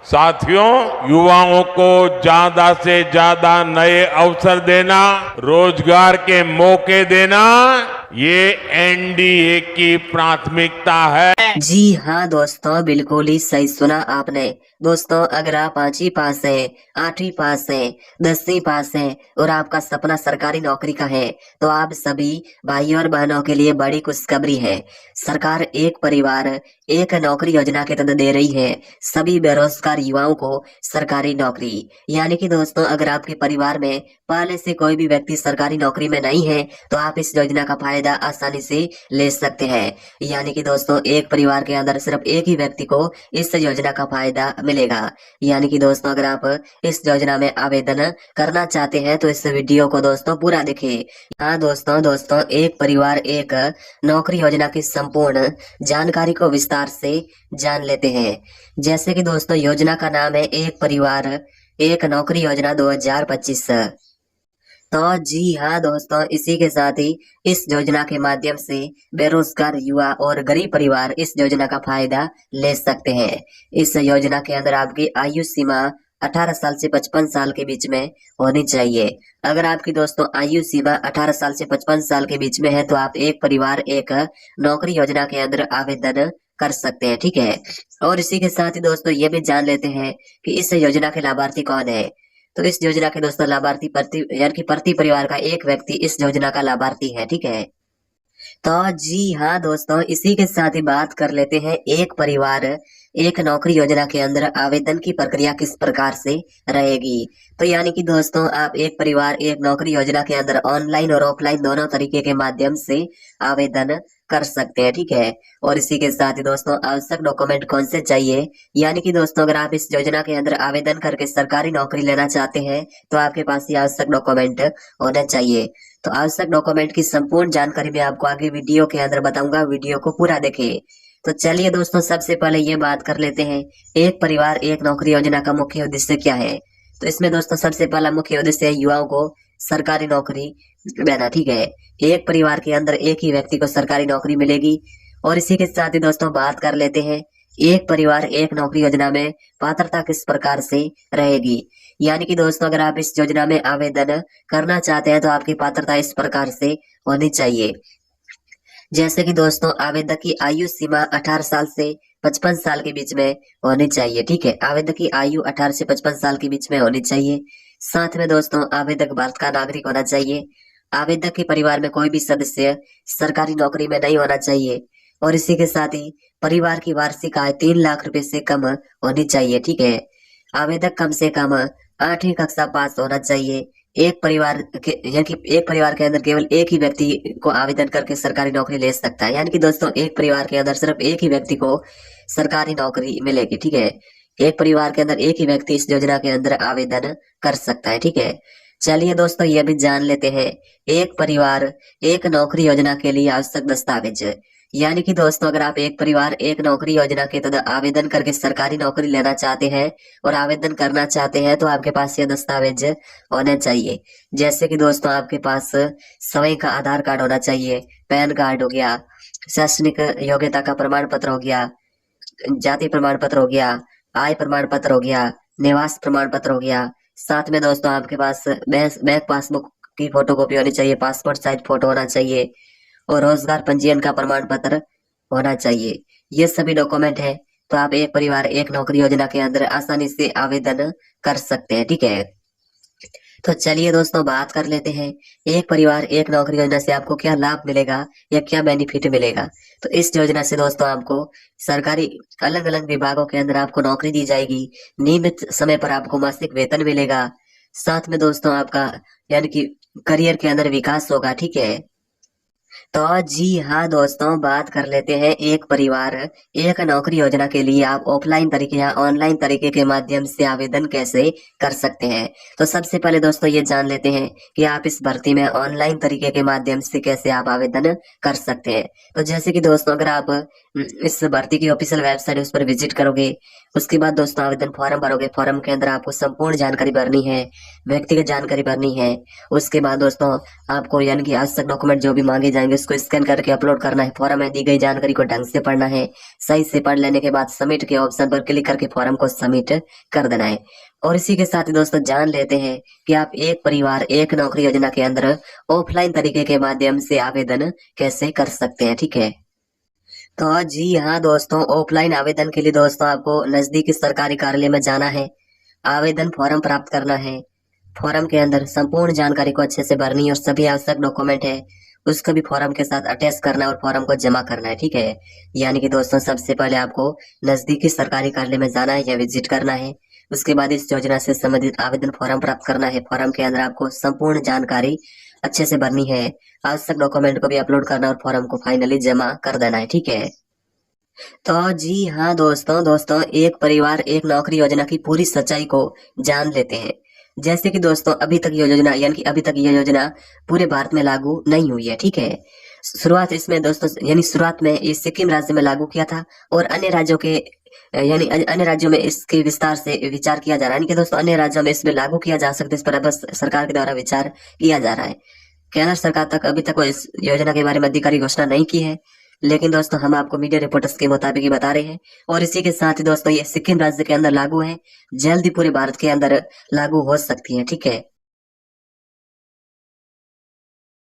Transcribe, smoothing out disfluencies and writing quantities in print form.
साथियों, युवाओं को ज्यादा से ज्यादा नए अवसर देना, रोजगार के मौके देना, ये एनडीए की प्राथमिकता है। जी हाँ दोस्तों, बिल्कुल ही सही सुना आपने। दोस्तों, अगर आप 5वीं पास हैं, 8वीं पास हैं, 10वीं पास हैं और आपका सपना सरकारी नौकरी का है, तो आप सभी भाइयों और बहनों के लिए बड़ी खुशखबरी है। सरकार एक परिवार एक नौकरी योजना के तहत दे रही है सभी बेरोजगार युवाओं को सरकारी नौकरी। यानी कि दोस्तों, अगर आपके परिवार में पहले से कोई भी व्यक्ति सरकारी नौकरी में नहीं है, तो आप इस योजना का फायदा आसानी से ले सकते हैं। यानी कि दोस्तों, एक परिवार के अंदर सिर्फ एक ही व्यक्ति को इस योजना का फायदा मिलेगा। यानी कि दोस्तों, अगर आप इस योजना में आवेदन करना चाहते हैं तो इस वीडियो को दोस्तों पूरा देखें। हाँ दोस्तों, एक परिवार एक नौकरी योजना की संपूर्ण जानकारी को विस्तार से जान लेते हैं। जैसे कि दोस्तों, योजना का नाम है एक परिवार एक नौकरी योजना 2025। तो जी हाँ दोस्तों, इसी के साथ ही इस योजना के माध्यम से बेरोजगार युवा और गरीब परिवार इस योजना का फायदा ले सकते हैं। इस योजना के अंदर आपकी आयु सीमा 18 साल से 55 साल के बीच में होनी चाहिए। अगर आपकी दोस्तों आयु सीमा 18 साल से 55 साल के बीच में है, तो आप एक परिवार एक नौकरी योजना के अंदर आवेदन कर सकते हैं, ठीक है। और इसी के साथ ही दोस्तों, ये भी जान लेते हैं कि इस योजना के लाभार्थी कौन है। तो इस योजना के दोस्तों लाभार्थी प्रति परिवार का एक व्यक्ति इस योजना का लाभार्थी है, ठीक है। तो जी हाँ दोस्तों, इसी के साथ ही बात कर लेते हैं एक परिवार एक नौकरी योजना के अंदर आवेदन की प्रक्रिया किस प्रकार से रहेगी। तो यानी कि दोस्तों, आप एक परिवार एक नौकरी योजना के अंदर ऑनलाइन और ऑफलाइन दोनों तरीके के माध्यम से आवेदन कर सकते हैं, ठीक है। और इसी के साथ ही दोस्तों, आवश्यक डॉक्यूमेंट कौन से चाहिए। यानी कि दोस्तों, अगर आप इस योजना के अंदर आवेदन करके सरकारी नौकरी लेना चाहते हैं, तो आपके पास ये आवश्यक डॉक्यूमेंट होना चाहिए। तो आवश्यक डॉक्यूमेंट की संपूर्ण जानकारी मैं आपको आगे वीडियो के अंदर बताऊंगा, वीडियो को पूरा देखें। तो चलिए दोस्तों, सबसे पहले ये बात कर लेते हैं एक परिवार एक नौकरी योजना का मुख्य उद्देश्य क्या है। तो इसमें दोस्तों सबसे पहला मुख्य उद्देश्य है युवाओं को सरकारी नौकरी देना, ठीक है। एक परिवार के अंदर एक ही व्यक्ति को सरकारी नौकरी मिलेगी। और इसी के साथ ही दोस्तों बात कर लेते हैं एक परिवार एक नौकरी योजना में पात्रता किस प्रकार से रहेगी। यानी कि दोस्तों, अगर आप इस योजना में आवेदन करना चाहते हैं तो आपकी पात्रता इस प्रकार से होनी चाहिए। जैसे कि दोस्तों, आवेदक की आयु सीमा 18 साल से 55 साल के बीच में होनी चाहिए, ठीक है। आवेदक की आयु 18 से 55 साल के बीच में होनी चाहिए। साथ में दोस्तों, आवेदक भारत का नागरिक होना चाहिए। आवेदक के परिवार में कोई भी सदस्य सरकारी नौकरी में नहीं होना चाहिए। और इसी के साथ ही परिवार की वार्षिक आय 3 लाख रुपए से कम होनी चाहिए, ठीक है। आवेदक कम से कम 8वीं कक्षा पास होना चाहिए। एक परिवार के यानी कि एक परिवार के अंदर केवल एक ही व्यक्ति को आवेदन करके सरकारी नौकरी ले सकता है। यानी कि दोस्तों, एक परिवार के अंदर सिर्फ एक ही व्यक्ति को सरकारी नौकरी मिलेगी, ठीक है। एक परिवार के अंदर एक ही व्यक्ति इस योजना के अंदर आवेदन कर सकता है, ठीक है। चलिए दोस्तों, ये भी जान लेते हैं एक परिवार एक नौकरी योजना के लिए आवश्यक दस्तावेज। यानी कि दोस्तों, अगर आप एक परिवार एक नौकरी योजना के तहत आवेदन करके सरकारी नौकरी लेना चाहते हैं और आवेदन करना चाहते हैं, तो आपके पास ये दस्तावेज होने चाहिए। जैसे कि दोस्तों, आपके पास स्वयं का आधार कार्ड होना चाहिए, पैन कार्ड हो गया, शैक्षणिक योग्यता का प्रमाण पत्र हो गया, जाति प्रमाण पत्र हो गया, आय प्रमाण पत्र हो गया, निवास प्रमाण पत्र हो गया। साथ में दोस्तों, आपके पास बैंक पासबुक की फोटोकॉपी होनी चाहिए, पासपोर्ट साइज फोटो होना चाहिए और रोजगार पंजीयन का प्रमाण पत्र होना चाहिए। ये सभी डॉक्यूमेंट है, तो आप एक परिवार एक नौकरी योजना के अंदर आसानी से आवेदन कर सकते हैं, ठीक है। तो चलिए दोस्तों, बात कर लेते हैं एक परिवार एक नौकरी योजना से आपको क्या लाभ मिलेगा या क्या बेनिफिट मिलेगा। तो इस योजना से दोस्तों आपको सरकारी अलग अलग विभागों के अंदर आपको नौकरी दी जाएगी। नियमित समय पर आपको मासिक वेतन मिलेगा। साथ में दोस्तों, आपका यानी कि करियर के अंदर विकास होगा, ठीक है। तो जी हाँ दोस्तों, बात कर लेते हैं एक परिवार एक नौकरी योजना के लिए आप ऑफलाइन तरीके या ऑनलाइन तरीके के माध्यम से आवेदन कैसे कर सकते हैं। तो सबसे पहले दोस्तों ये जान लेते हैं कि आप इस भर्ती में ऑनलाइन तरीके के माध्यम से कैसे आप आवेदन कर सकते हैं। तो जैसे कि दोस्तों, अगर आप इस भर्ती की ऑफिशियल वेबसाइट उस पर विजिट करोगे। उसके बाद दोस्तों आवेदन फॉर्म भरोगे। फॉर्म के अंदर आपको संपूर्ण जानकारी भरनी है, व्यक्तिगत जानकारी भरनी है। उसके बाद दोस्तों आपको यानी कि आवश्यक डॉक्यूमेंट जो भी मांगे जाएंगे उसको स्कैन करके अपलोड करना है। फॉर्म में दी गई जानकारी को ढंग से पढ़ना है। सही से पढ़ लेने के बाद सबमिट के ऑप्शन पर क्लिक करके फॉर्म को सबमिट कर देना है। और इसी के साथ ही दोस्तों जान लेते हैं कि आप एक परिवार एक नौकरी योजना के अंदर ऑफलाइन तरीके के माध्यम से आवेदन कैसे कर सकते हैं। ठीक है, तो जी हाँ दोस्तों, ऑफलाइन आवेदन के लिए दोस्तों आपको नजदीकी सरकारी कार्यालय में जाना है, आवेदन फॉर्म प्राप्त करना है। फॉर्म के अंदर संपूर्ण जानकारी को अच्छे से भरनी है और सभी आवश्यक डॉक्यूमेंट है उसको भी फॉर्म के साथ अटैच करना है और फॉर्म को जमा करना है। ठीक है, यानी कि दोस्तों सबसे पहले आपको नजदीकी सरकारी कार्यालय में जाना है या विजिट करना है। उसके बाद इस योजना से संबंधित आवेदन फॉर्म प्राप्त करना है। फॉर्म के अंदर आपको संपूर्ण जानकारी अच्छे से भरनी है, आवश्यक डॉक्यूमेंट को भी अपलोड करना और फॉर्म को फाइनली जमा कर देना है। ठीक है, तो जी हाँ दोस्तों एक परिवार एक नौकरी योजना की पूरी सच्चाई को जान लेते हैं। जैसे कि दोस्तों अभी तक ये योजना यानी कि अभी तक ये योजना पूरे भारत में लागू नहीं हुई है। ठीक है, शुरुआत इसमें दोस्तों यानी शुरुआत में ये सिक्किम राज्य में लागू किया था और अन्य राज्यों के यानी अन्य राज्यों में इसके विस्तार से विचार किया जा रहा है। यानी कि दोस्तों अन्य राज्यों में इसमें लागू किया जा सकता है, इस पर अब सरकार के द्वारा विचार किया जा रहा है। केंद्र सरकार तक अभी तक कोई इस योजना के बारे में अधिकारी घोषणा नहीं की है, लेकिन दोस्तों हम आपको मीडिया रिपोर्टर्स के मुताबिक ही बता रहे हैं। और इसी के साथ ही दोस्तों ये सिक्किम राज्य के अंदर लागू है, जल्द ही पूरे भारत के अंदर लागू हो सकती है। ठीक है,